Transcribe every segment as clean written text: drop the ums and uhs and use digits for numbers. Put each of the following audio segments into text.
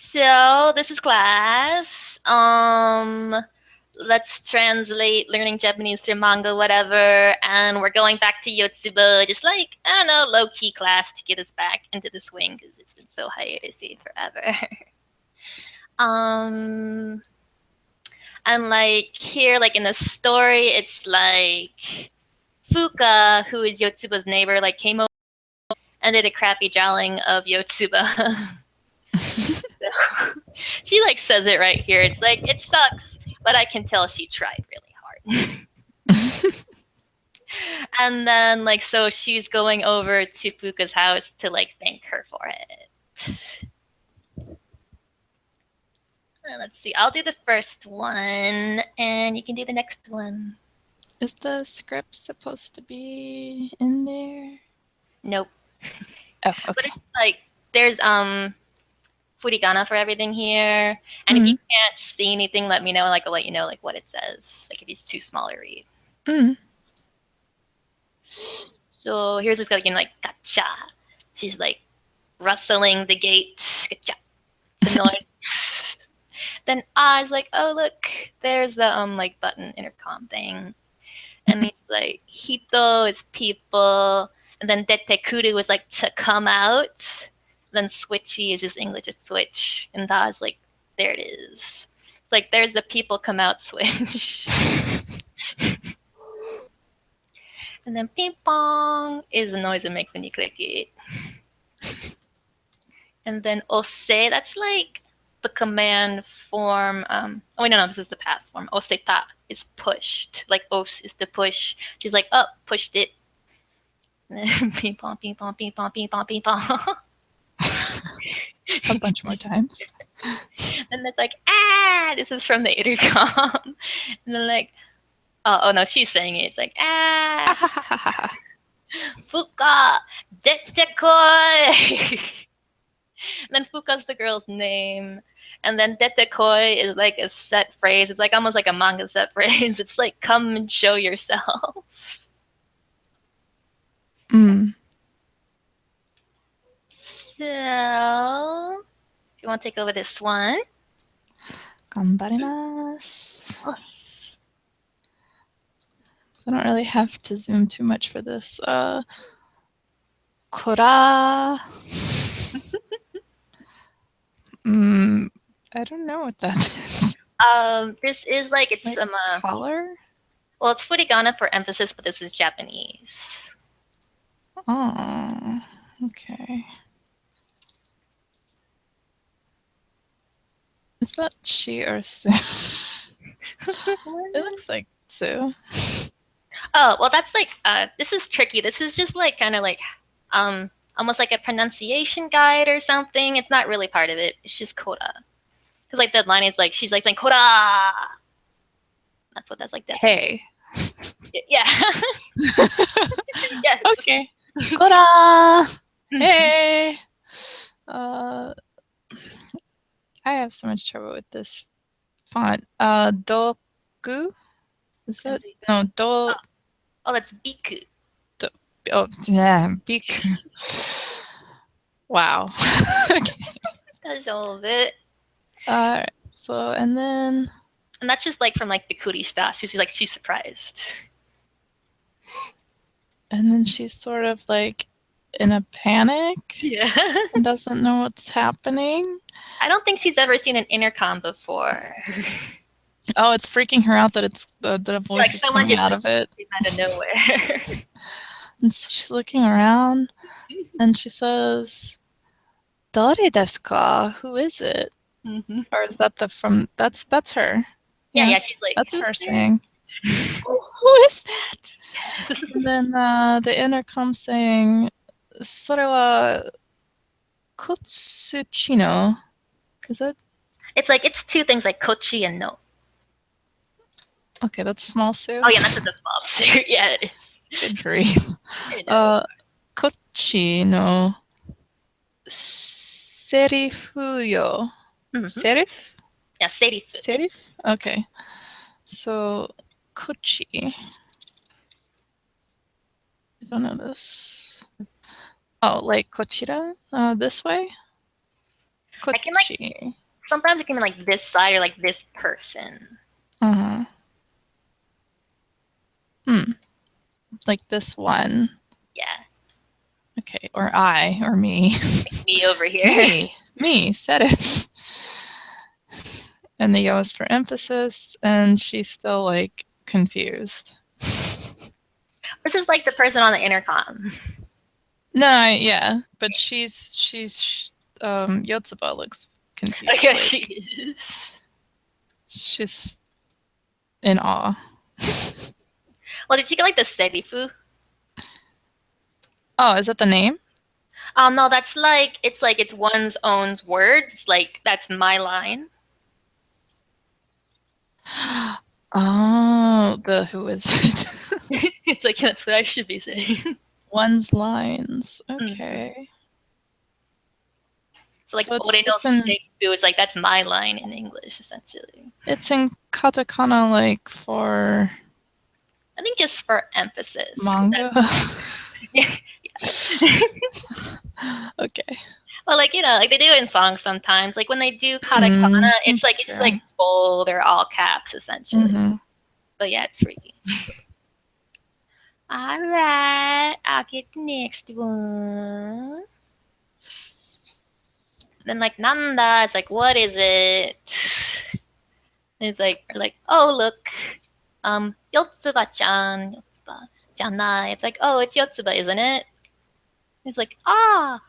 So this is class. Let's translate learning Japanese through manga, whatever, and we're going back to Yotsuba, just like I don't know, low key class to get us back into the swing because it's been so hiatusy forever. um, and like here, like in the story, it's like Fuka, who is Yotsuba's neighbor, like came over and did a crappy jowling of Yotsuba. She like says it right here. It's like it sucks, but I can tell she tried really hard. And then like so she's going over to Fuka's house to like thank her for it. Let's see. I'll do the first one, and you can do the next one. Is the script supposed to be in there? Nope. Oh, But okay. it's like there's furigana for everything here, and if you can't see anything, let me know. Like I'll let you know like what it says. Like if it's too small to read. So here's this guy again, like gotcha. She's like rustling the gate. Gotcha. It's annoying. Then Oz like, oh look, there's the like button intercom thing, and he's like, Hito is people, and then Detekuru was like to come out. Then Switchy is just English as switch, and Oz like, there it is. It's like there's the people come out switch. And then ping pong is the noise it makes when you click it. And then ose, that's like the command form. Oh wait, no, this is the past form. Oseta is pushed. Like os is to push. She's like, oh, pushed it. Ping pong, ping pong, ping pong, ping pong, ping pong. A bunch more times. And it's like, this is from the intercom. And then like, oh no, she's saying it. It's like, Fuka, detekoi. And then Fuka's the girl's name. And then detekoi is like a set phrase. It's like almost like a manga set phrase. It's like, come and show yourself. So, if you want to take over this one. 頑張ります. I don't really have to zoom too much for this. Kora. I don't know what that is. This is like it's like color. Well, it's furigana for emphasis, but this is Japanese. Oh, okay. Is that she or Sue? It looks like Sue. Oh, well, that's like this is tricky. This is just like kind of like almost like a pronunciation guide or something. It's not really part of it. It's just koda. Because like the line is like she's like saying koda. That's what that's like. That. Hey. Yeah. Yes. Okay. Koda. Hey. I have so much trouble with this font. Doku? Is that no do? Oh, that's biku. Oh yeah, biku. Wow. Okay. That's all of it. Alright. So and that's just like from like the kurishita. So she's like she's surprised. And then she's sort of like in a panic. Yeah. And doesn't know what's happening. I don't think she's ever seen an intercom before. Oh, it's freaking her out that it's the voice like is coming out of it. Out of nowhere. And so she's looking around, and she says, "Dore desu ka? Who is it?" Mm-hmm. Or is that that's her? Yeah, she's like that's her saying. Who is that? And then the intercom saying, それは Kotsuchino. Is that? It's like it's two things like kochi and no. Okay, that's small Sue. Oh yeah, that's just a small Sue. Yeah, it is. Good grief. Kochi no serifu yo. Serif? Yeah, serif. Serif? Okay. So, kochi. I don't know this. Oh, like kochira? This way? Kochi. Sometimes it can be like this side or like this person. Uh-huh. Like this one. Yeah. Okay, or I, or me. Like me over here. Me, said it. And the O is for emphasis, and she's still like confused. This is like the person on the intercom. No, yeah, but she's Yotsuba looks confused. Like, like she is. She's in awe. Well, did she get like the serifu? Oh, is that the name? No, that's like it's one's own words. Like that's my line. Oh, the who is it? It's like that's what I should be saying. One's lines. Okay. So like ore no serifu is like that's my line in English essentially. It's in katakana like for I think just for emphasis. Manga. Yeah. Okay. Well, like like they do it in songs sometimes. Like when they do katakana, it's like bold or all caps essentially. But yeah, it's freaky. All right, I'll get the next one. Then like nanda, it's like what is it? And it's like oh look, Yotsuba-chan, Yotsuba-janai. It's like oh it's Yotsuba, isn't it? It's like ah.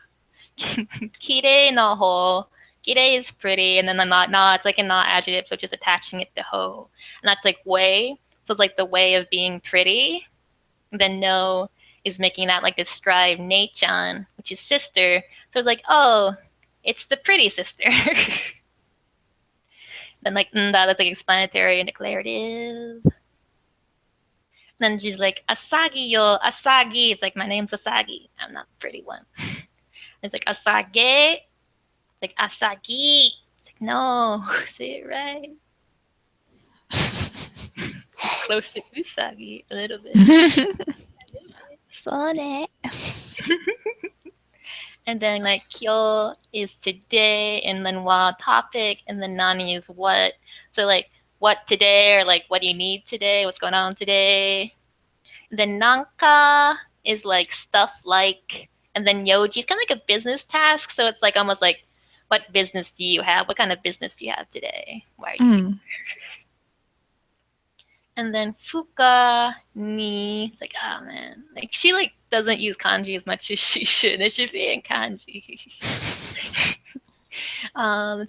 Kirei no ho. Kirei is pretty, and then the na it's like a na adjective, so just attaching it to ho. And that's like way. So it's like the way of being pretty. And then no is making that like describe nei-chan, which is sister. So it's like, oh, it's the pretty sister. Then like that's like explanatory and declarative. Then she's like, Asagi yo, Asagi. It's like my name's Asagi. I'm not the pretty one. It's like Asage. It's like Asagi. It's like, no, say it right. Close to Usagi a little bit. Sorry. And then like kyo is today, and then wa topic, and then nani is what. So like what today, or like what do you need today? What's going on today? And then nanka is like stuff like. And then yoji is kind of like a business task. So it's like almost like, what business do you have? What kind of business do you have today? Why are you here? And then fuka ni, it's like, oh man. Like she like doesn't use kanji as much as she should. It should be in kanji. It's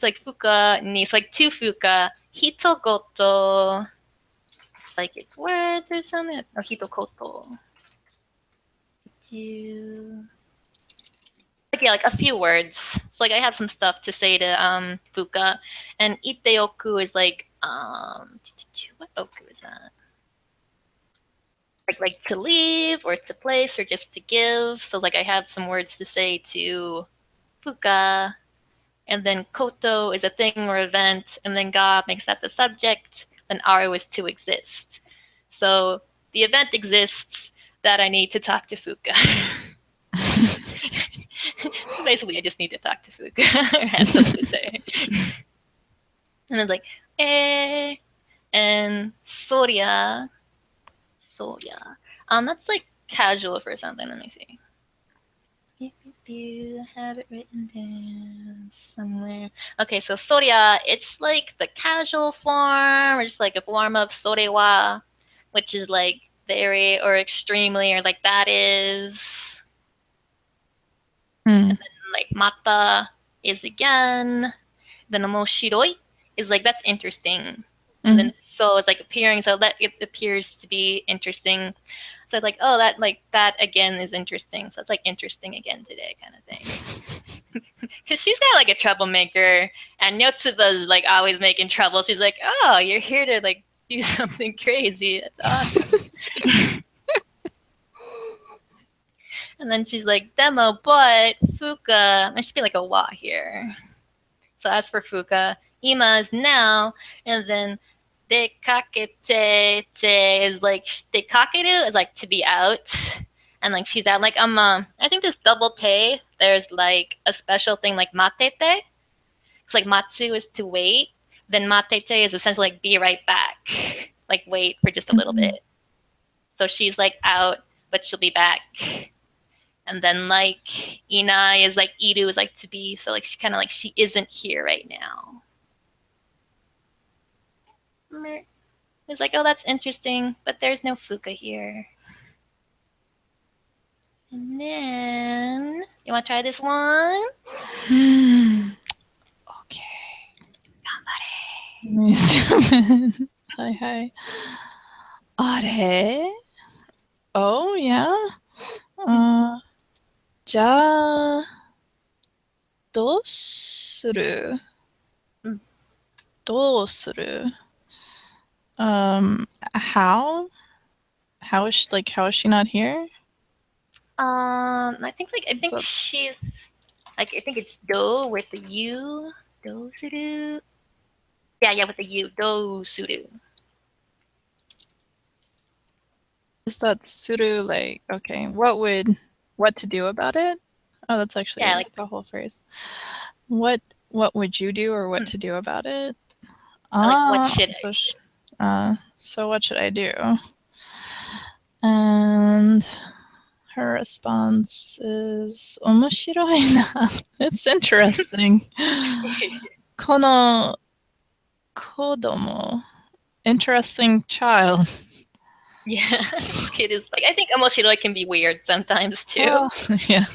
like fuka ni. It's like two fuka. Hitogoto. It's like it's words or something. Or hitokoto. Like yeah, like a few words. So like I have some stuff to say to fuka, and iteoku is like what oku is that? Like to leave or to place or just to give. So like I have some words to say to fuka, and then koto is a thing or event, and then ga makes that the subject, then aru is to exist. So the event exists that I need to talk to fuka. Basically, I just need to talk to fuka or have something to say. And it's like, and soria. That's like casual for something. Let me see. If have it written down somewhere. Okay, so soria, it's like the casual form, or just like a form of sorewa, which is like very or extremely, or like that is. And then like mata is again. Then omoshiroi is like that's interesting. And then so it's like appearing, so that it appears to be interesting. So it's like, oh, that again is interesting. So it's like interesting again today kind of thing. Because she's kind of like a troublemaker, and Yotsuba's like always making trouble. She's like, oh, you're here to like do something crazy. That's awesome. And then she's like, demo, but fuka. There should be like a wa here. So as for fuka, ima is now, and then dekakete is like dekakeru is like to be out, and like she's out. Like I think this double te, there's like a special thing like matete, It's like matsu is to wait, then matete is essentially like be right back, like wait for just a little bit. So she's like out, but she'll be back. And then like inai is like iru is like to be, so like she kind of like she isn't here right now. It's like, oh, that's interesting, but there's no fuka here. And then you want to try this one? Okay. 頑張れ。Hi, hi. Are? Oh, yeah? じゃあ、どうする？どうする？ how? How is she not here? I think she's like I think it's do with the u, do suru. Yeah, with the u, do suru. Is that suru like okay? What to do about it? Oh, that's actually like a whole phrase. What would you do or what to do about it? Like what should so what should I do? And her response is 面白いな. It's interesting. この子供 interesting child. Yeah, this kid is like I think omoshiroi can be weird sometimes too. Yeah.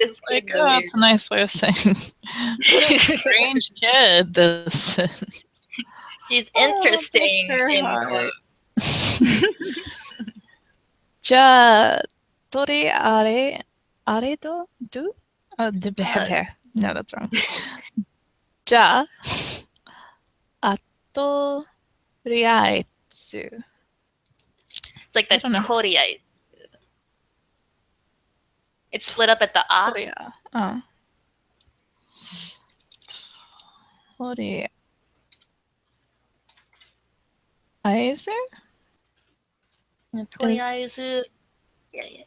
This like, oh, that's a nice way of saying strange kid. This she's interesting. Oh, じゃあ、どれあれど do? Oh, no, that's wrong. じゃあ、あとりあえず It's like the toriai. It's split up at the a. Toriaizu? Toriaizu. Yeah.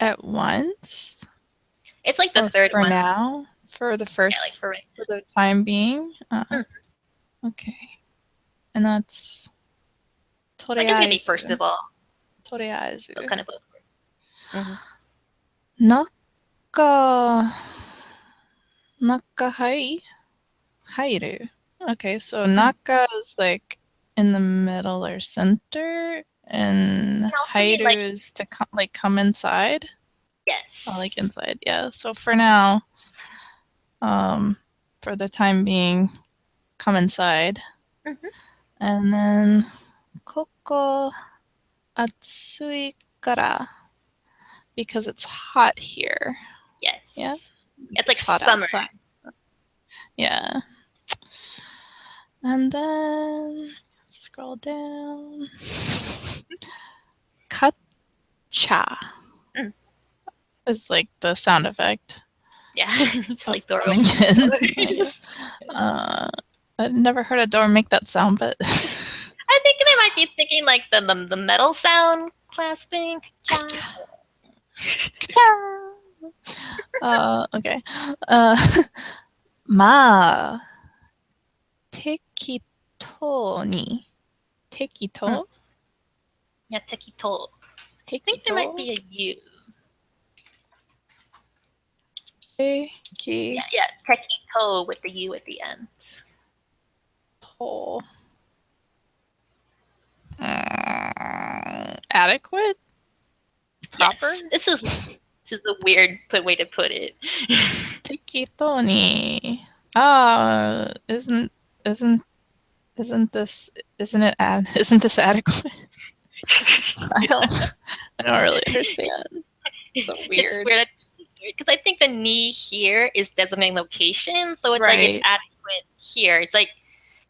At once? It's like the third for one. Now? For the first, for the time being? Okay. And that's toriaizu. I guess it could be first of all. Toriaizu. So kind of both. Naka hairu. Okay, so naka is like in the middle or center, and hairu is to come inside. Yes. Like inside, yeah. So for now, for the time being, come inside. And then koko atsui kara, because it's hot here. Yes. Yeah. It's like hot summer. Outside. Yeah. And then scroll down. Kacha is like the sound effect. Yeah, it's like door opening. I've never heard a door make that sound, but I think they might be thinking like the metal sound clasping. Okay. まあ、適当に。適当? Yeah, tekito. I think there might be a U. Yeah, tekito with the U at the end. Adequate? Proper? Yes. This is a weird way to put it. Tekito ni. Isn't this adequate? I don't really understand. It's so weird. It's weird because I think the ni here is designating location, so it's like it's adequate here.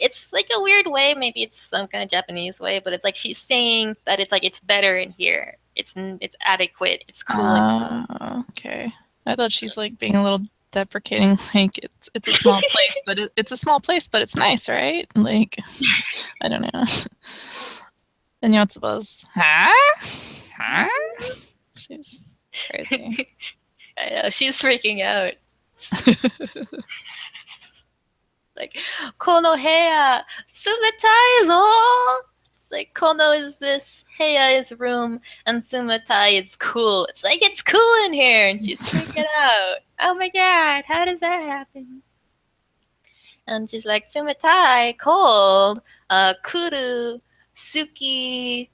It's like a weird way. Maybe it's some kind of Japanese way, but it's like she's saying that it's like it's better in here. It's adequate. It's cool. Okay. I thought she's like being a little deprecating, like it's a small place, but it's a small place, but it's nice, right? Like I don't know. And Yotsuba's, huh? huh? She's crazy. I know, she's freaking out. Like, Kono heya, sumetai zo! It's like, Kono is this, heya is room, and sumetai is cool. It's like, it's cool in here! And she's freaking out. Oh my god, how does that happen? And she's like, sumetai, cold, kuru, suki,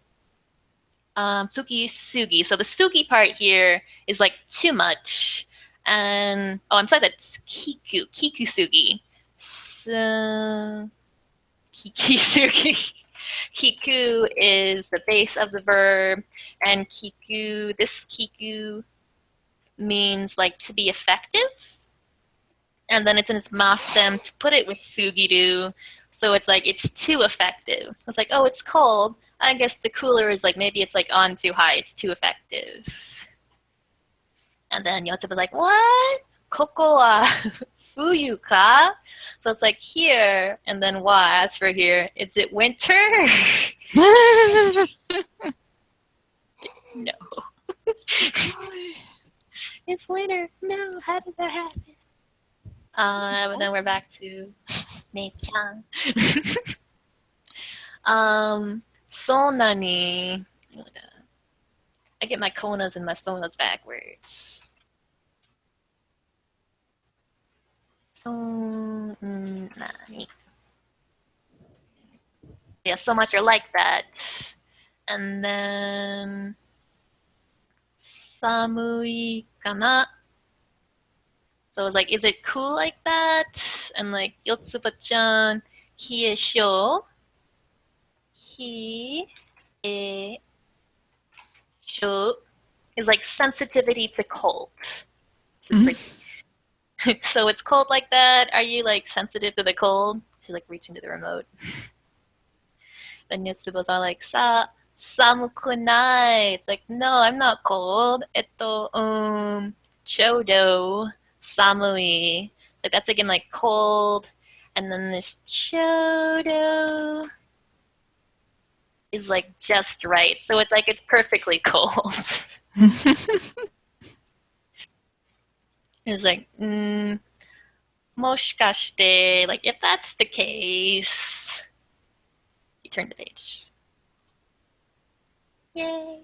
Tsuki Sugi. So the Sugi part here is like too much. And oh, I'm sorry, that's Kiku. Kiku Sugi. So Kiki Sugi. Kiku is the base of the verb, and Kiku, this Kiku means like to be effective. And then it's in its mastem to put it with Sugiru. So it's like it's too effective. It's like, oh, it's cold. I guess the cooler is like maybe it's like on too high. It's too effective. And then Yotsuba's like, what? Koko wa fuyu ka? So it's like here, and then wa as for here. Is it winter? No. It's winter. No, how did that happen? But then we're back to Mei-chan. Sonani. I get my konas and my sonas backwards. Sonani. Yeah, so much are like that. And then samui kana. So it's like, is it cool like that? And like, Yotsuba-chan, he is sho. He is sho is like sensitivity to cold. So it's like, so it's cold like that. Are you like sensitive to the cold? She's like reaching to the remote. Then Yotsuba's all like, samukunai. It's like, no, I'm not cold. Chodo. Samui. Like that's again like cold. And then this chodo is like just right. So it's like it's perfectly cold. It's like, moshikashite, like if that's the case. You turn the page. Yay.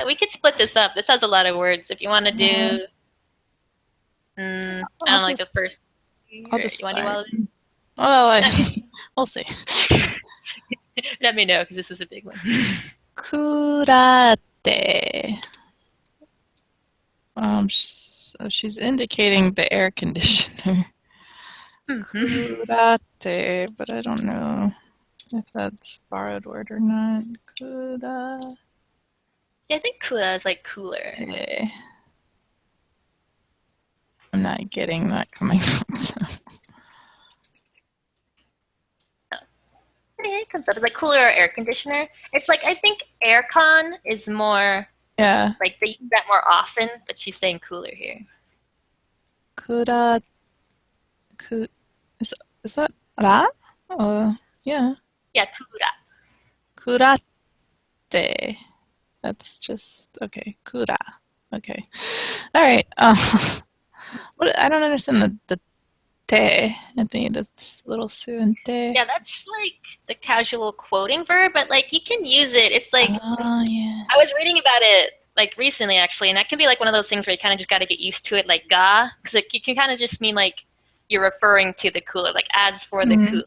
We could split this up. This has a lot of words. If you want to do, I don't like the first. I'll just you want to do all of it? Well, we'll see. Let me know, because this is a big one. Kurate. She's indicating the air conditioner. Kurate, but I don't know if that's borrowed word or not. Kura. Yeah, I think kura is like cooler. Okay. I'm not getting that coming up. So. It comes up as like cooler or air conditioner. It's like I think aircon is more. Yeah. Like they use that more often, but she's saying cooler here. Kura. Is that ra? Yeah. Yeah, kura. Kurate. That's just okay. Kura. Okay. All right. What I don't understand the te. I think that's little su and te. Yeah, that's like the casual quoting verb, but like you can use it. It's like yeah. I was reading about it like recently actually, and that can be like one of those things where you kind of just got to get used to it, like ga, because like, you can kind of just mean like you're referring to the cooler, like as for the cooler.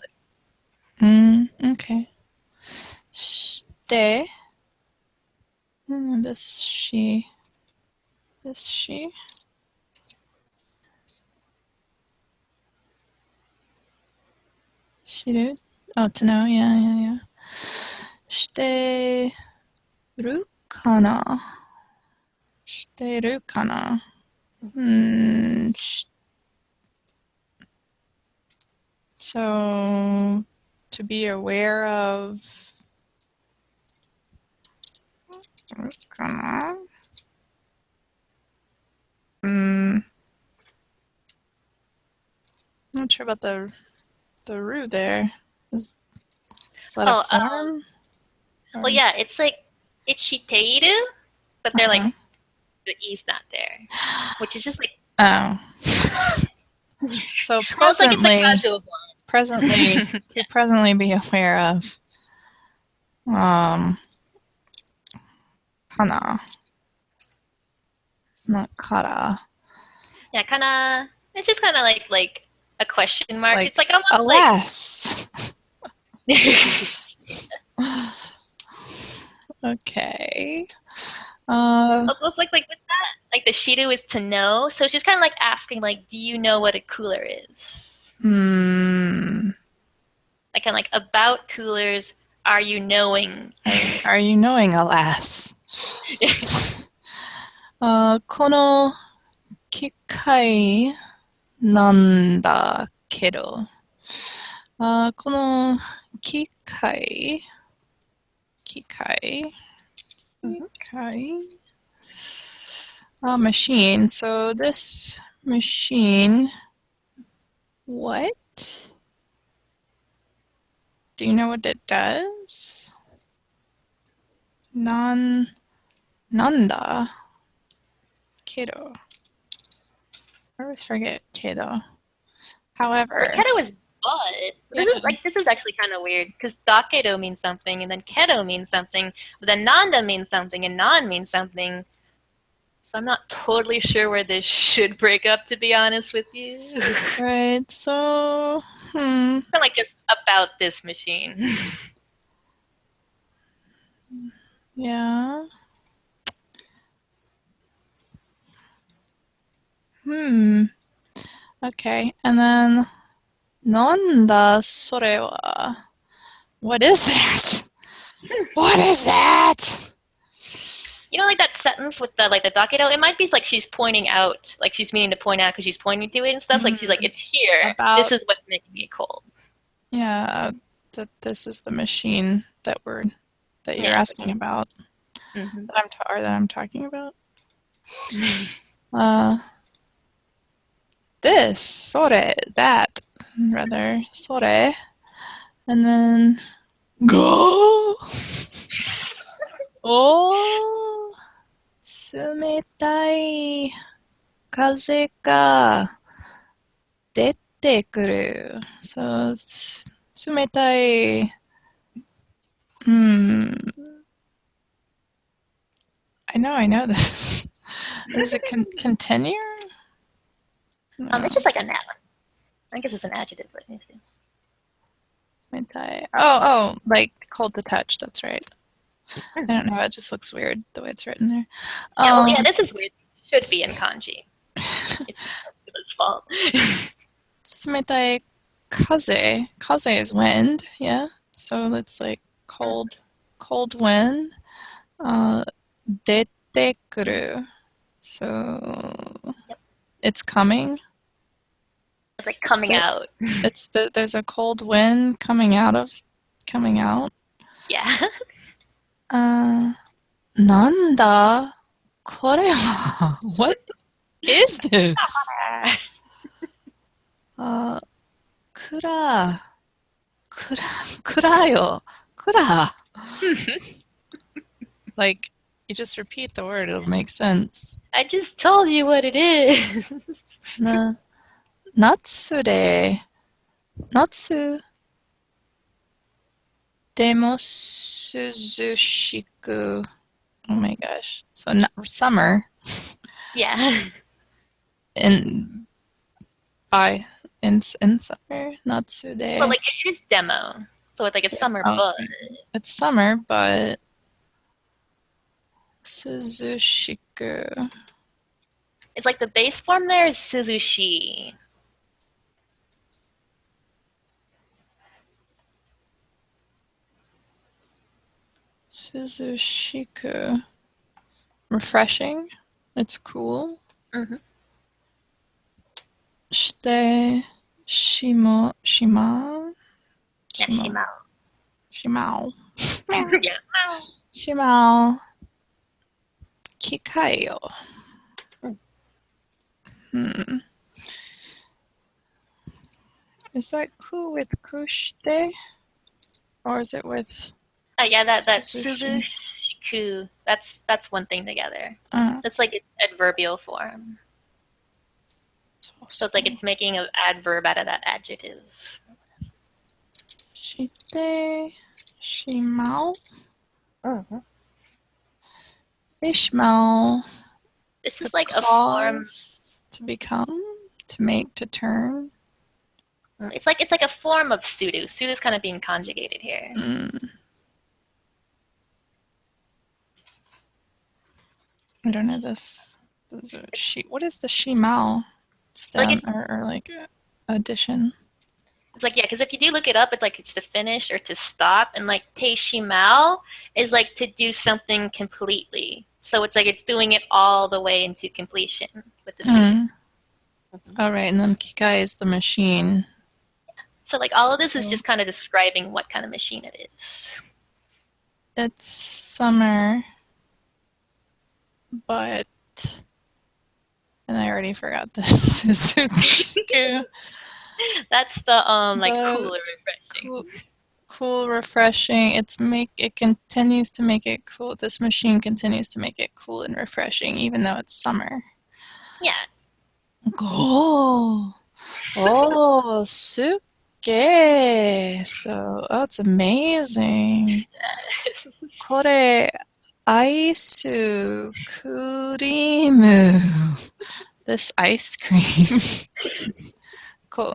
Okay. Shite. This she. Shiru? Oh, to know. Yeah. Shiteru kana? Shiteru kana? So, to be aware of. Kana? Not sure about the root there. Is that a form? Well, yeah, it's like ichiteiru, but they're like Uh-huh. the e's not there, which is just like Oh. So well, it's like it's a presently, casual presently, form. to presently be aware of, kana, not kara, Yeah, kind of. It's just kind of like a question mark. like It's like almost like alas. Okay. almost like with that, like the shiru is to know. So it's just kind of like asking, like, do you know what a cooler is? Hmm. Like kind of like about coolers. Are you knowing? Are you knowing, alas? この機械なんだけど、この機械、機械、機械 machine. So this machine, what? Do you know what it does? なんだけど. I always forget けど. However, Keto is but. This is actually kind of weird because dakedo means something and then keto means something, but then nanda means something and non means something. So I'm not totally sure where this should break up, to be honest with you. right, so, Kind of like just about this machine. yeah. Okay, and then なんだそれは? What is that? What is that? You know, like that sentence with the dakedo. It might be like she's pointing out, like she's meaning to point out because she's pointing to it and stuff. Like she's like, it's here. About, This is what's making it cold. yeah, that this is the machine that you're Yeah. asking about, Mm-hmm. that I'm talking about. This, それ, that, rather, それ, and then go. Oh, 冷たい風が出てくる. So, 冷たい. I know this. Is it continue? No. It's just like a noun. I guess it's an adjective, but let me see. 冷たい. Oh, like cold to touch. That's right. I don't know. It just looks weird the way it's written there. Yeah, well, yeah, this is weird. It should be in kanji. It's its fault. 冷たい風. Kaze is wind, yeah. So it's like cold wind. 出てくる. So it's coming. It's like coming out. There's a cold wind coming out. Yeah. なんだこれは? What is this? 暗よ. 暗. Like, you just repeat the word, it'll make sense. I just told you what it is. 夏でも涼しく. Oh my gosh. So summer. Yeah. In summer, natsu de. Well, like it is demo, so it's like it's summer, but it's summer, but 涼しく. it's like the base form there is suzushi. 涼しく. Refreshing. It's cool. Mm-hmm. してしま Yeah, shimao. しまう Yeah. しまう機械よ. Is that ku with kushite? Or is it with Yeah, that suzushi? iku. That's one thing together. Uh, That's like its adverbial form. So it's like it's making an adverb out of that adjective. Shite, shimao. Mm-hmm. They smell. This To is like a form. cause, to become, to make, to turn. It's like a form of sudo. Sudo is kind of being conjugated here. I don't know this. What is the shimao stem Like or like addition? it's like, yeah, because if you do look it up, it's like it's to finish or to stop, and like teishimao is like to do something completely. So it's like it's doing it all the way into completion with the sudo. All right, and then kikai is the machine. So like all of this is just kind of describing what kind of machine it is. It's summer, but and I already forgot this. Suzuki. That's the like cool and refreshing. Cool, refreshing. It continues to make it cool. This machine continues to make it cool and refreshing, even though it's summer. Yeah. Oh, suke. So, it's amazing. これ、アイスクリーム。This ice cream. Cool.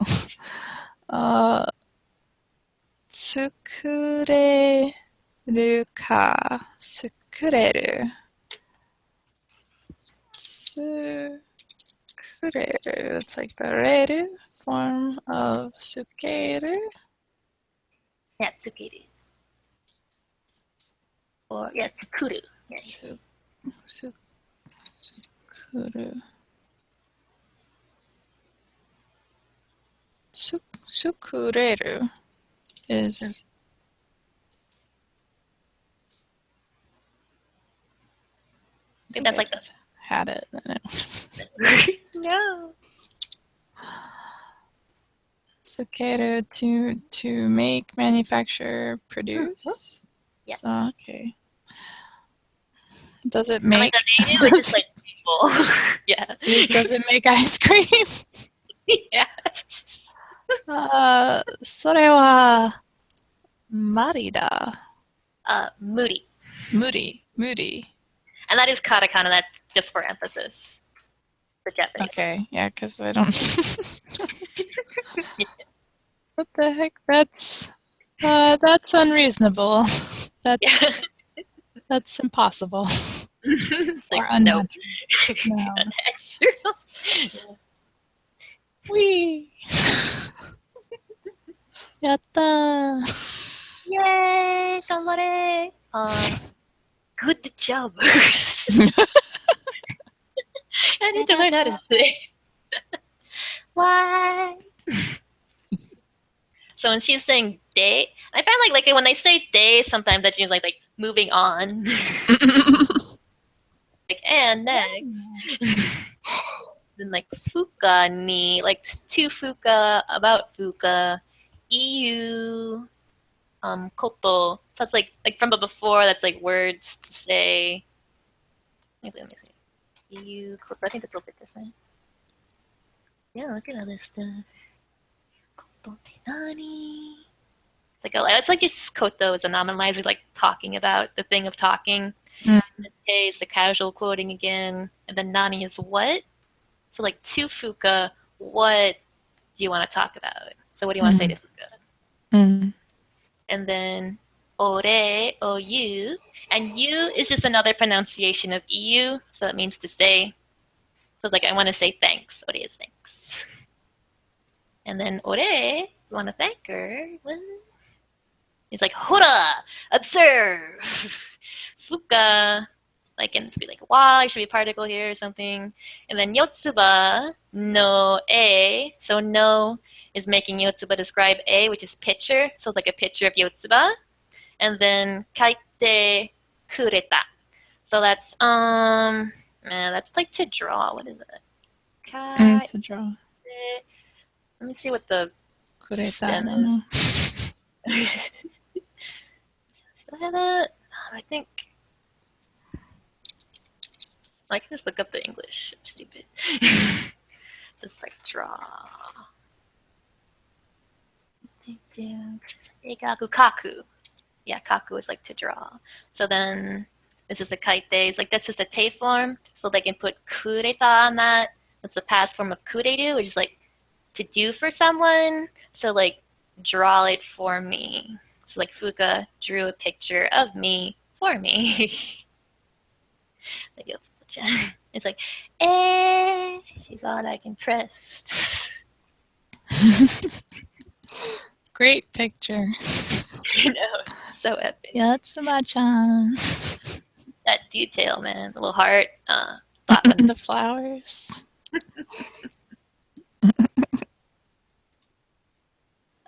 作れるか。作れる。作れる. It's like the れる form of つける. Yeah, tsukeru. Or yeah, tsukuru. Yeah. 作る. 作れる is I think that's like the had it. no. Tsukeru to make, manufacture, produce. Yeah. So, okay. Does it make? Like the name, like just like people. Yeah. Does it make ice cream? Yeah. それはマリだ。Moody. Moody. And that is katakana. That's just for emphasis. For Japanese. Okay, yeah, because I don't. What the heck? That's unreasonable. That's impossible. It's like, or unnatural. No. Unnatural. Wee. やったー。Yay! 頑張れ! Good job. I need to learn how to say. Why? So when she's saying day, I find like when they say day, sometimes that means like moving on. Like and next. Then like fuka ni, like to fuka, about fuka, iu, koto. So that's like from before. That's like words to say. Let me see. Iu, koto. I think that's a little bit different. Yeah, look at all this stuff. Koto te nani? It's like just koto is a nominalizer, like talking about the thing of talking. And then te is the casual quoting again, and then nani is what. So like to fuka, what do you want to talk about? So what do you want to say to fuka? And then ore, o you, and you is just another pronunciation of iu, so that means to say. So it's like I want to say thanks. Ore is thanks. And then ore, you want to thank her? What? It's like hora, observe. Fuka, like, and it's be like wa, it should be a particle here or something. And then Yotsuba, no a. So no is making Yotsuba describe a, which is picture. So it's like a picture of Yotsuba. And then kaite kureta. So that's that's like to draw. What is it? To draw. Let me see what the kureta stem is. I think I can just look up the English. I'm stupid. Just like draw. Eigaku kaku. Yeah, kaku is like to draw. So then this is the kaite. It's like that's just a te form. So they can put kureta on that. That's the past form of kureru, which is like to do for someone. So like draw it for me. So like Fuka drew a picture of me for me. Like it's like, she thought I can press. Great picture. You know, so epic. Yotsuba-chan. That detail, man. The little heart. The flowers.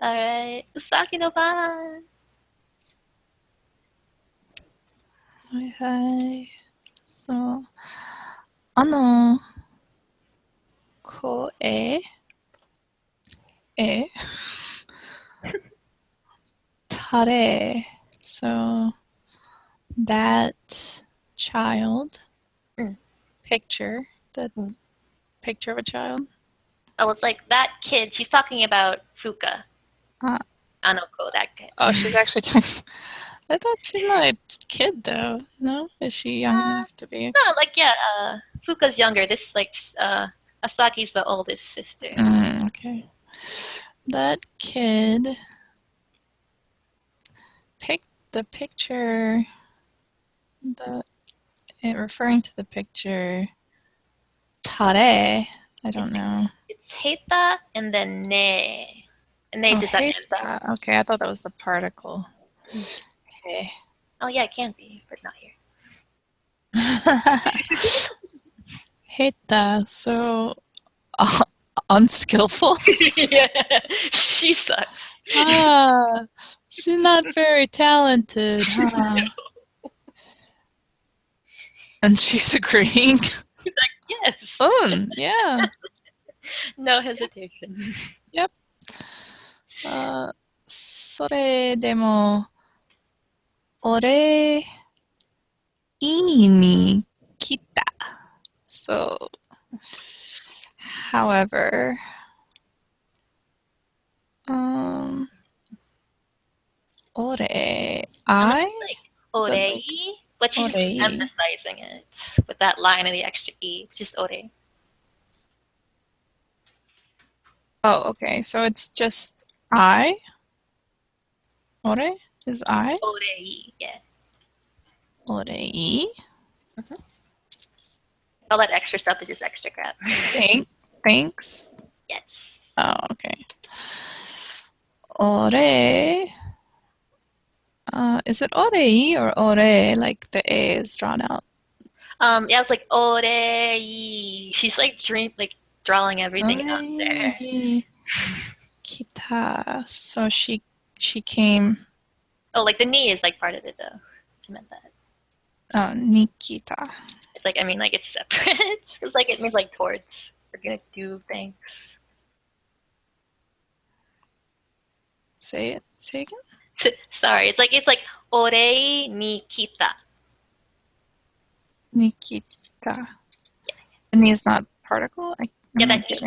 Alright. Usaki no ban. はいはい。そう。声え tare. So that child picture, the picture of a child. Oh, it's like that kid. She's talking about Fuka. Anoko, that kid. Oh, she's actually talking. I thought she's not a kid though. No, is she young enough to be? No, like yeah. Fuka's younger. This like Asaki's the oldest sister. Okay. That kid picked the picture. Referring to the picture. Tare. I don't know. It's heita and then ne. And ne is just heita. Okay, I thought that was the particle. Okay. Oh yeah, it can be, but not here. Heita. So unskillful. Yeah, she sucks. She's not very talented, huh? No. And she's agreeing. She's like, yes. Yeah. No hesitation. Yep. それでも、俺、いいに来た。So, however, ore, I? Like, orei, but she's orei. emphasizing it with that line and the extra e, which is ore. Oh, okay. So it's just I? Ore is I? Orei, yeah. Orei? All that extra stuff is just extra crap. Thanks? Yes. Oh, okay. Ore. Is it orei or ore? Like the A is drawn out. Yeah, it's like orei. She's like drawing everything out there. Kita. So she came. Oh, like the knee is like part of it though. I meant that. Oh, Nikita. It's like, I mean, like it's separate. It's like it means like towards. We're gonna do things. Say it. Say again. Sorry, it's like orei ni kita. Nikita. Yeah. And is not particle? Yeah, that is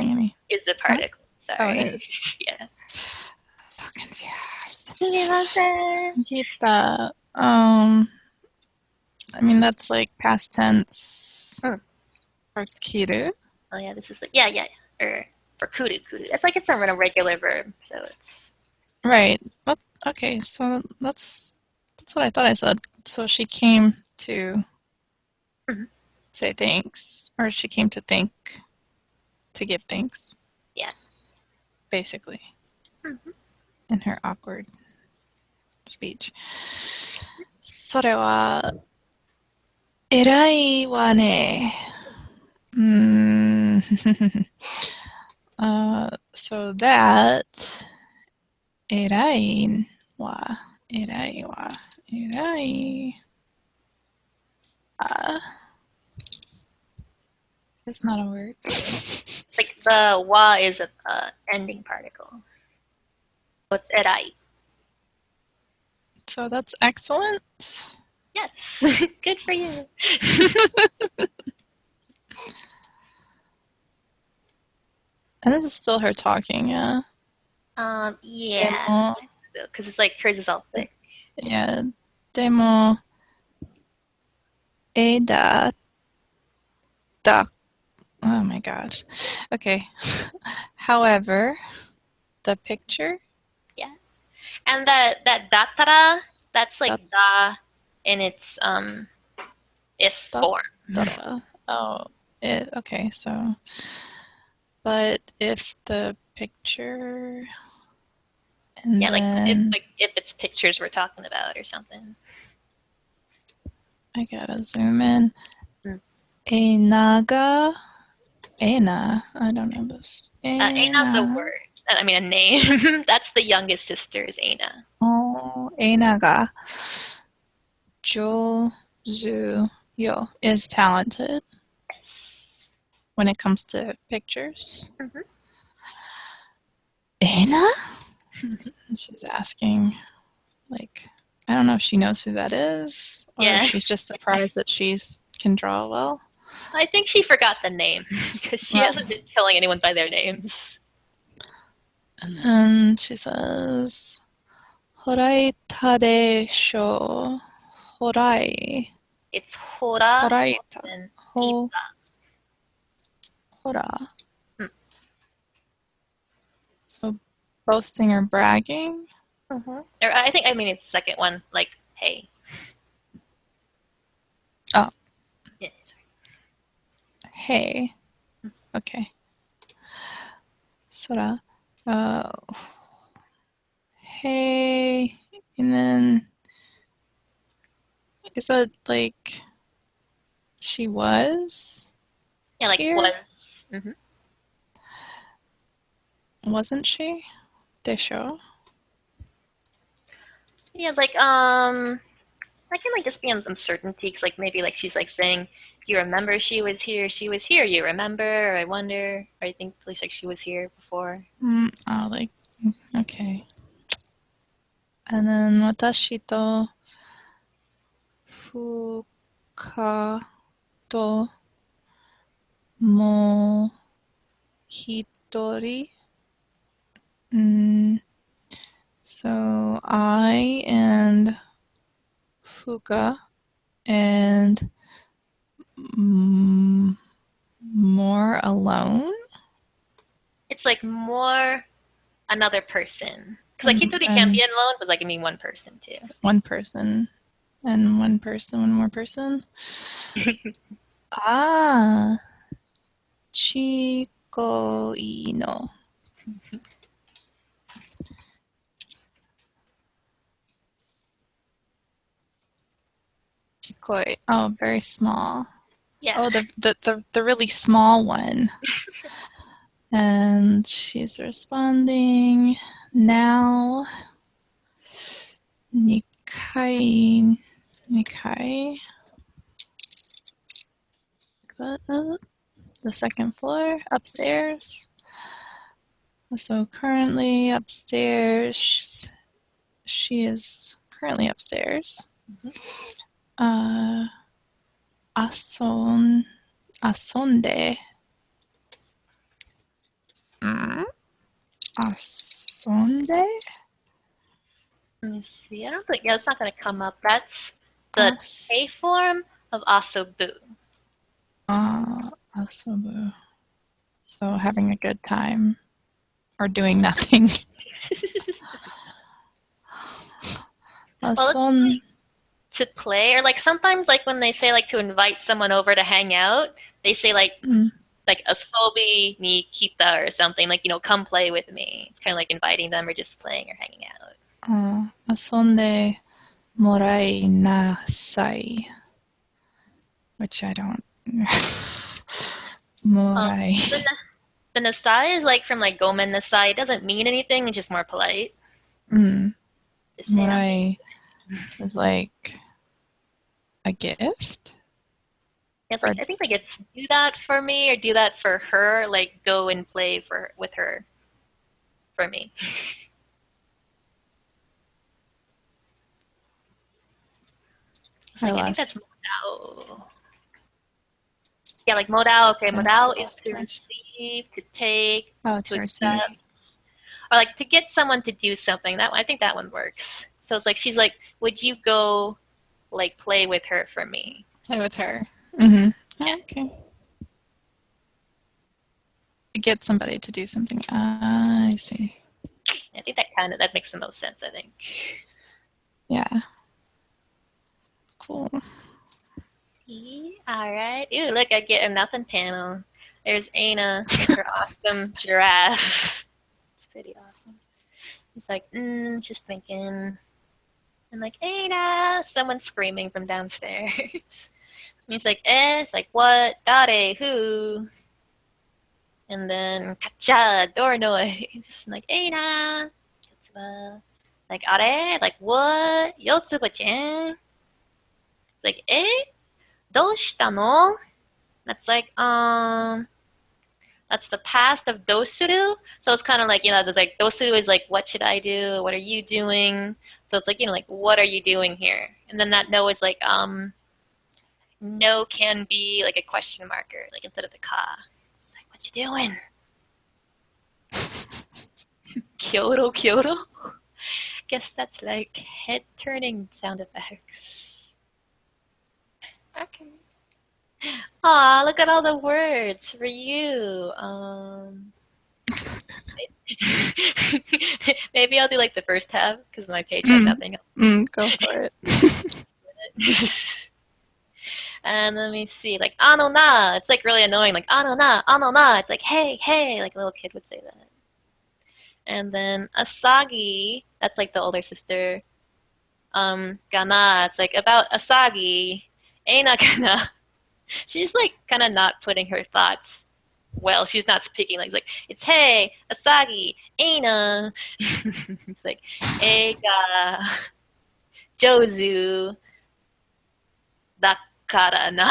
a particle. Huh? Sorry. Oh, it is. Yeah. So confused. Nikita. I mean, that's like past tense. Or kiru. Oh yeah, this is like yeah. Or for kudu. It's like it's a regular verb, so it's right. Well, okay, so that's what I thought I said. So she came to say thanks, or she came to give thanks. Yeah. Basically. In her awkward speech. それは偉いわね。So that 偉いわit's not a word. like the wa is a ending particle. What's erai? So that's excellent. Yes. Good for you. And this is still her talking, yeah. Yeah, でも because it's like hers is all thick. yeah. でも だ oh my gosh. Okay. However, the picture Yeah, and that datara, that's like that da in its if form. oh okay, so but if the picture and Yeah, then like if it's pictures we're talking about or something. I gotta zoom in. Mm. Enaga Ana. I don't know this. Aina's a Ana. word. I mean, a name. That's the youngest sister is Aina. Oh, Enaga. Jozu Yo is talented when it comes to pictures. Mm-hmm. Ana? She's asking, like, I don't know if she knows who that is, or Yeah, she's just surprised that she can draw well. I think she forgot the name because she Well, hasn't been telling anyone by their names. and then she says, Horaita de sho. Horai. It's hora Horaita. and Ho. ita. Hora. Hmm. So boasting or bragging. Mm-hmm. Or I mean it's the second one, like hey. Oh, Yeah, sorry. hey. Okay. Sora. Uh, hey. And then is that like she was Yeah, like here? was. Mm-hmm. Wasn't she? Desho. Yeah, like I can like just be on some certainty because like maybe like she's like saying, "You remember she was here? She was here. You remember?" Or I wonder, or I think at least like she was here before. Oh, like okay. And then watashi to fuka to mo hitori. So I and Fuka and more alone. It's like more another person because like Hitori can be And alone, but like I mean one person too. one person. And one person, one more person. Ah, Chiko no. Chikoi. Oh, very small. Yeah. Oh, the really small one. And she's responding now. Nikai. Nikai. The second floor, upstairs. So currently upstairs. She is currently upstairs. Ason. Asonde. Asonde? Let me see. I don't think yeah, it's not gonna come up. That's the K As. form of asobu. Asobu. So having a good time. Or doing nothing. Well, Ason. to play or like sometimes like when they say like to invite someone over to hang out, they say like asobi ni kita or something like come play with me. It's kind of like inviting them or just playing or hanging out. Asonde morai nasai. Which I don't. Um, Morai. the nasai is like from like gomen nasai. It doesn't mean anything. It's just more polite. Just saying I'm Morai is like a gift? it's like I think like it's do that for me or do that for her. Like go and play with her for me. It's like I think that's lost. Mao. Yeah, like modal. Okay, modal is That's to much. receive, to take, Oh, to to receive. accept, or like to get someone to do something. That I think that one works. So it's like she's like, "Would you go like play with her for me?" Play with her. Mm-hmm. Yeah, Okay. Get somebody to do something. I see. I think that makes the most sense. I think. Yeah. Cool. All right. Ooh, look, I get a nothing panel. There's Aina with her awesome giraffe. It's pretty awesome. He's like, just thinking. And like, Aina! Someone's screaming from downstairs. And he's like, It's like, what? Dare? Who? And then, kacha! Door noise. And like, Aina! Yotsuba. Like, are? Like, what? Yotsuba-chan? Like, Doushita no? That's like, that's the past of dosuru. So it's kind of like, there's like, dosuru is like, what should I do? What are you doing? So it's like, like, what are you doing here? And then that no is like, no can be like a question marker, like instead of the ka. It's like, what you doing? Kyoto, Kyoto? Guess that's like head turning sound effects. Okay. Aw, look at all the words for you. Maybe I'll do like the first tab because my page had nothing else. Go for it. And let me see, like ano na. It's like really annoying, like ano na, ano na. It's like hey, hey, like a little kid would say that. And then Asagi, that's like the older sister. Gana, it's like about Asagi. Eina gana. She's like kind of not putting her thoughts well. She's not speaking like it's hey, Asagi, Eina. It's like Eiga, Jozu, Dakara na.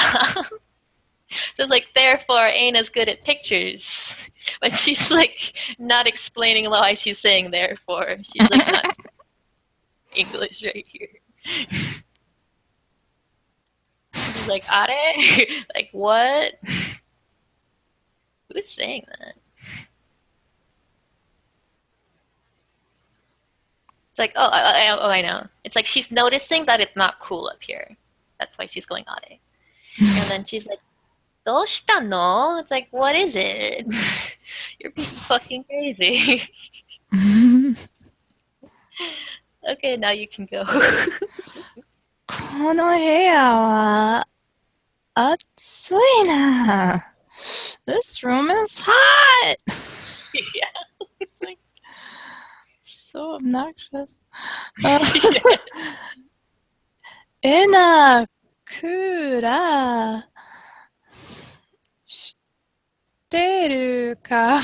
So it's like, therefore, Aina's good at pictures. But she's like not explaining why she's saying therefore. She's like not English right here. She's like, are? Like, what? Who's saying that? It's like, I know. It's like she's noticing that it's not cool up here. That's why she's going are. And then she's like, どうしたの? It's like, what is it? You're being fucking crazy. Okay, now you can go. この部屋は暑いな。This room is hot. Yeah. It's like so obnoxious. えなくらしてるか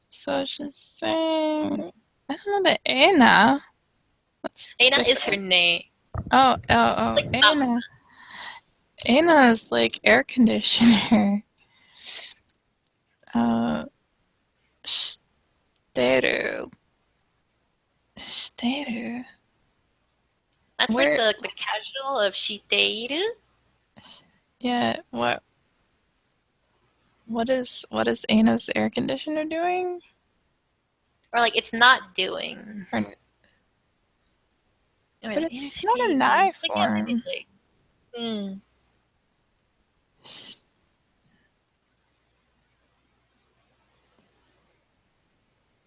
So she's saying, I don't know the Anna. What's Aina is different? her name. Oh, Like, Anna. Anna is like air conditioner. してる。してる? that's Where? like the casual of shiteiru. Yeah, what is Anna's air conditioner doing? Or like it's not doing. Or, Or but like, it's not a knife like, yeah, maybe form. it's like,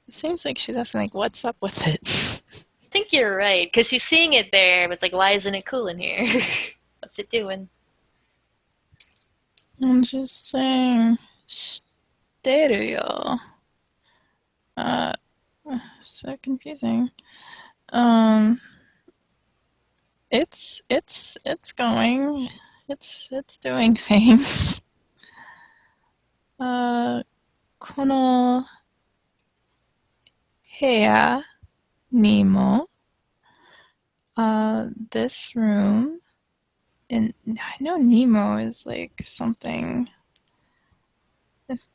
It seems like she's asking like, what's up with it? I think you're right because she's seeing it there, but it's like, why isn't it cool in here? What's it doing? I'm just saying, してるよ. So confusing. It's going. It's doing things. この部屋にも this room, and I know Nemo is like something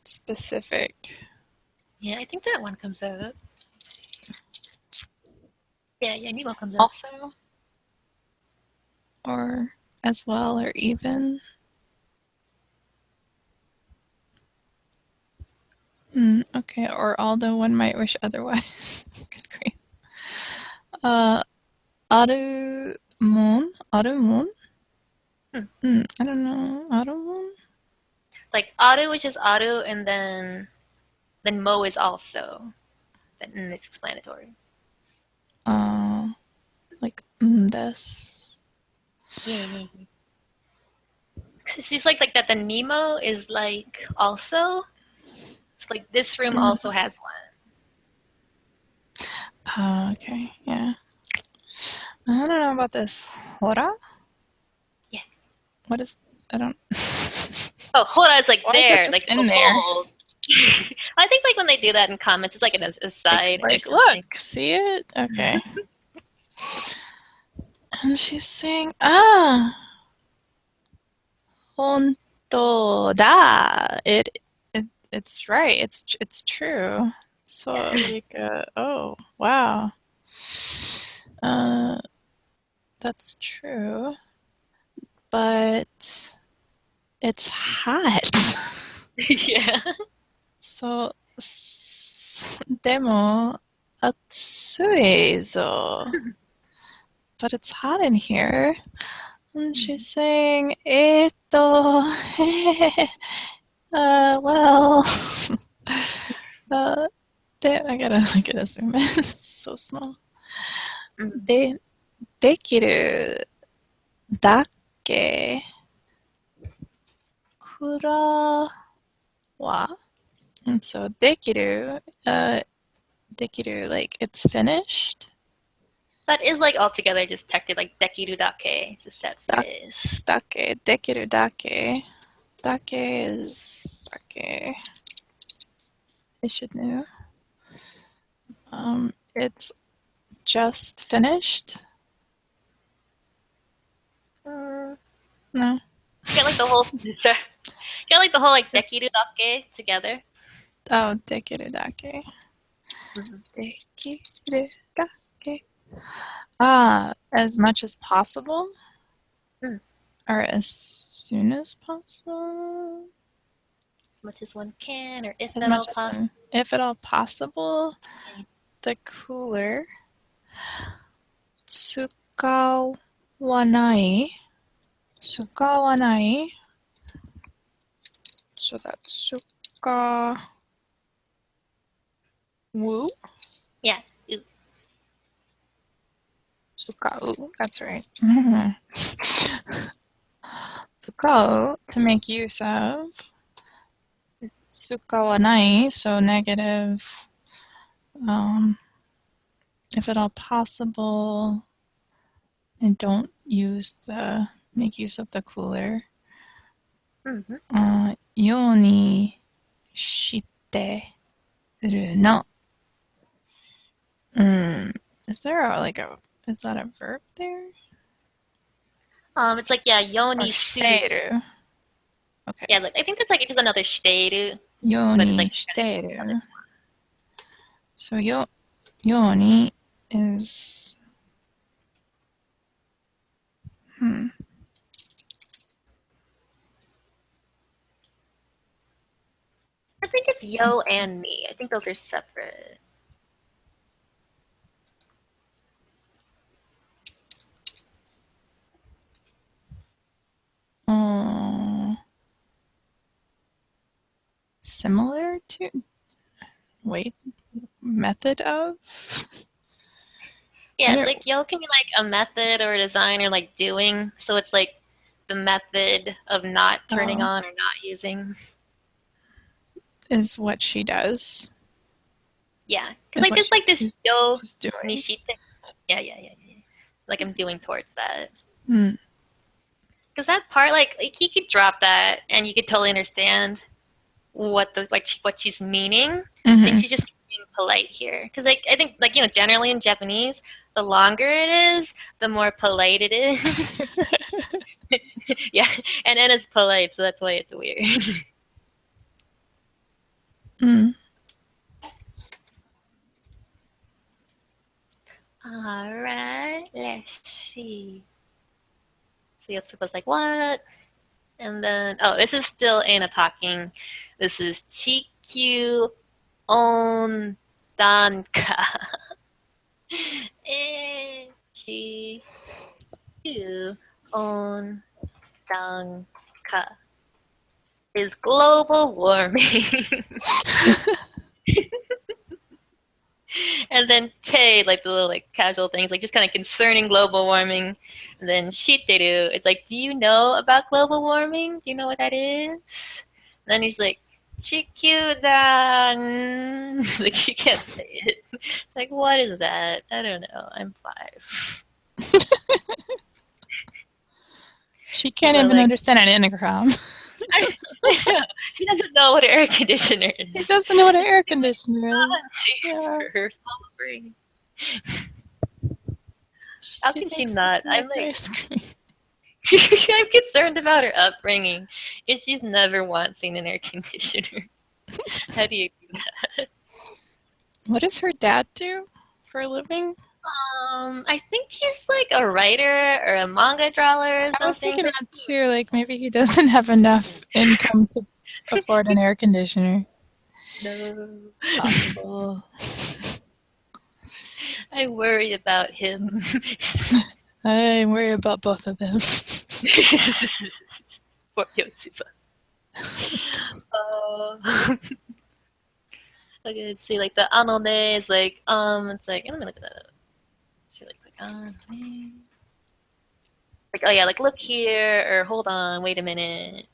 specific. Yeah, I think that one comes up. Yeah, Nemo comes up. Also, or as well, or even. Okay, or although one might wish otherwise. Good grief. Arumon? Arumon? I don't know. Arumon? Like Aru, which is Aru, and then Mo is also. Then it's explanatory. Like, this. Yeah. She's like that. The Nemo is like also. It's like this room also has one. Okay, yeah. I don't know about this. Hora? Yeah. What is... I don't... Oh, Hora is like Why is that there, just like in there? behold. I think like when they do that in comments, it's like an aside or Like, something. look, see it? Okay. And she's saying, honto da. It's right. It's true. So like, oh wow, that's true. But it's hot. Yeah. So, でも、暑いぞ. But it's hot in here. And she's saying, well, I gotta get a zoom in. It's so small. できるだけくらは And so できる like it's finished. That is like altogether just technically like dekiru dake. It's a set phrase. だけできるだけ Dake is dake. I should know. It's just finished. No. Get like the whole get like the whole like dekiru dake together. Oh, dekiru dake. Dekiru dake. As much as possible? Or as soon as possible? As much as one can, or if As at all much as possible. if at all possible, the cooler 使わない使わない So that's 使う Yeah. 使う That's right. 使う to make use of 使わない so negative if at all possible and don't make use of the cooler ようにしてるの Is that a verb there? It's like yeah, yoni su. してる Okay. Yeah, like I think that's like just another shiteru. よう But it's に like してる So ように is I think it's yo and me. I think those are separate. Similar to method of Yeah, it's like yo can be like a method or a design or like doing. So it's like the method of not turning on or not using. is what she does. Yeah, because like there's like this yo doing. nishite. Yeah. Like I'm doing towards that. Because that part, like you could drop that and you could totally understand what she's meaning. I think she's just being polite here. Because like I think like generally in Japanese, the longer it is, the more polite it is. Yeah, and then it's polite, so that's why it's weird. All right, let's see. So Yotsuba's like, what? And then, this is still Anna talking. This is Chikyu 온단가. H2 온단가 is global warming. And then te, like the little like casual things, like just kind of concerning global warming. And then shiteru, it's like, do you know about global warming? Do you know what that is? And then he's like, Chikyudan. Like she can't say it. It's like, what is that? I don't know. I'm 5. She can't even understand an intercom. She doesn't know what an air conditioner is. She doesn't know what an air conditioner is. Yeah. Her small brain. How can she not? I'm like, I'm concerned about her upbringing. If she's never once seen an air conditioner. How do you do that? What does her dad do for a living? I think he's like a writer or a manga drawer or something. I was thinking that too. Like maybe he doesn't have enough income to afford an air conditioner. No, it's possible. I worry about him. I worry about both of them. Poor Yotsuba. Okay, let's see. Like the anone is like it's like let me look at that up. It's really quick. Like oh yeah, like look here or hold on, wait a minute.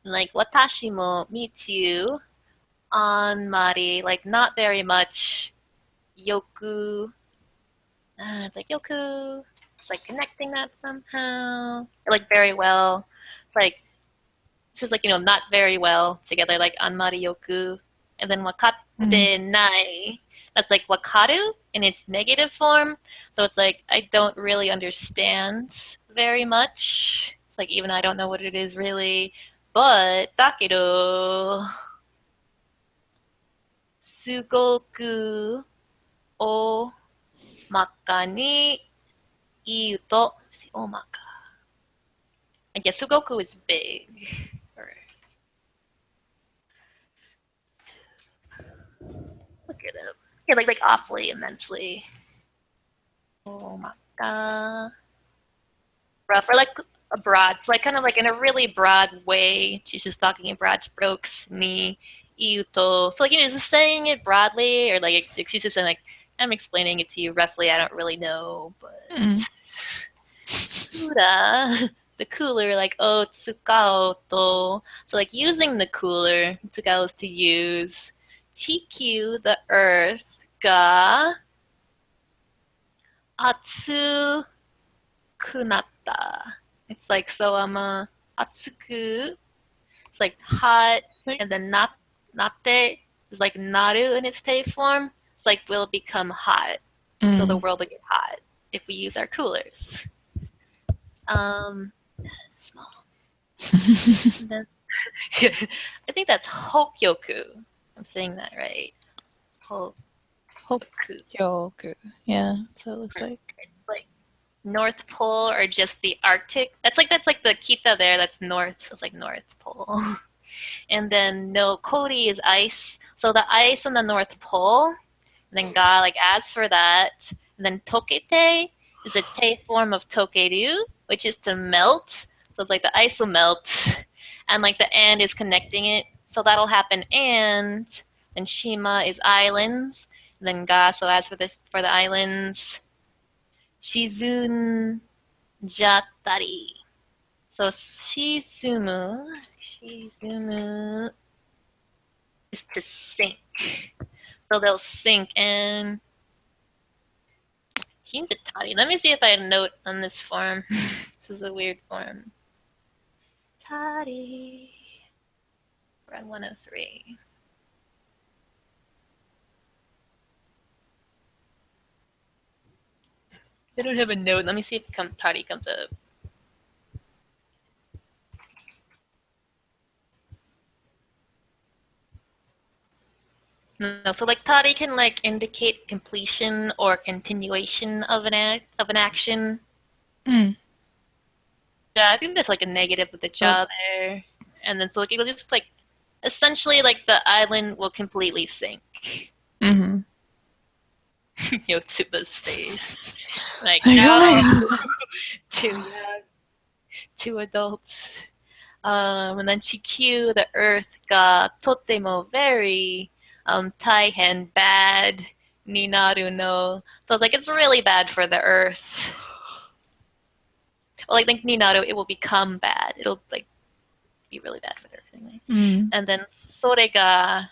Like watashi mo, me too. Anmari, like not very much. Yoku. It's like yoku. It's like connecting that somehow. Or, like very well. It's like this is like not very well together. Like anmari yoku, and then wakatte nai. That's like wakaru in its negative form. So it's like I don't really understand very much. It's like even I don't know what it is really. But dakedo sugoku o maka ni iu to omaka. I guess sugoku is big. Look it up. Yeah, like awfully immensely. Omaka. Rough or like a broad, so like kind of like in a really broad way. She's just talking in broad strokes. Ni iuto. So like just saying it broadly, or like she's just saying like I'm explaining it to you roughly. I don't really know, but Sura, the cooler, like oh tsukao to. So like using the cooler, tsukao is to use. Chikyu, the earth, ga atsu kunatta. It's like so atsuku. It's like hot, and then natte is like naru in its te form. It's like will become hot. So the world will get hot if we use our coolers. Small. I think that's hokyoku. I'm saying that right. Hokyoku. Yeah, that's what it looks like. It's like North Pole or just the Arctic. That's like the kita there. That's north. So it's like North Pole. And then no kori is ice. So the ice on the North Pole. And then ga like adds for that. And then tokete is a te form of tokeru, which is to melt. So it's like the ice will melt, and like the and is connecting it. So that'll happen. And then shima is islands. And then ga so as for the islands. Shizun jattari. So shizumu is to sink. So they'll sink and Shinjatari. Let me see if I have a note on this form. This is a weird form. Tari. We're on 103. I don't have a note. Let me see if Tari comes up. No, so like Tari can like indicate completion or continuation of an action. Yeah, I think there's like a negative with the jaw there, and then so like it was just like essentially, like, the island will completely sink. Mm-hmm. Yotsuba's face. Like, Oh no! my Too young. 2 adults. And then Chikyu, the Earth, ga totemo very taihen bad ni naru no. So it's like it's really bad for the Earth. Well, like ni naru, it will become bad. It'll like be really bad for the Earth anyway. Mm. And then sore ga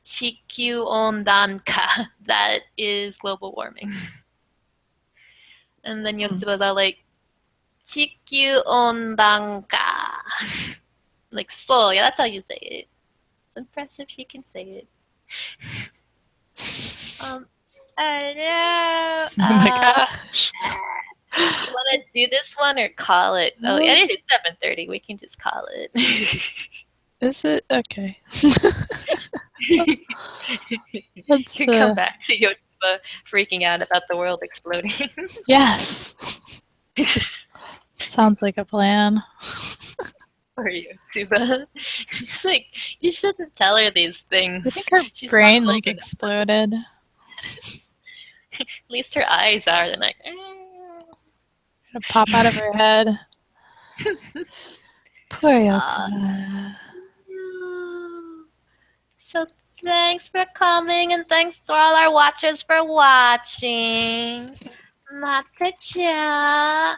chikyu ondanka. That is global warming. And then Yotsuba's all like chikyu ondanka. Like, so, yeah, that's how you say it. It's impressive she can say it. I know. Oh my gosh. You want to do this one or call it? Oh, What? it is 7:30. We can just call it. Is it? Okay. You can come back to Yotsuba freaking out about the world exploding. Yes. Sounds like a plan. Or Yotsuba. She's like, you shouldn't tell her these things. I think her She's brain not like old enough. exploded. At least her eyes are. They're like, Gonna pop out of her head. Poor Yotsuba. So thanks for coming, and thanks to all our watchers for watching. Matacha.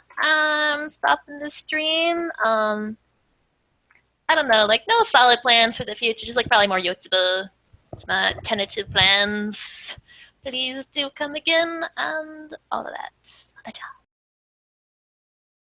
Stopping the stream. I don't know, like no solid plans for the future, just like probably more Yotsuba. It's not tentative plans. Please do come again and all of that. Matacha.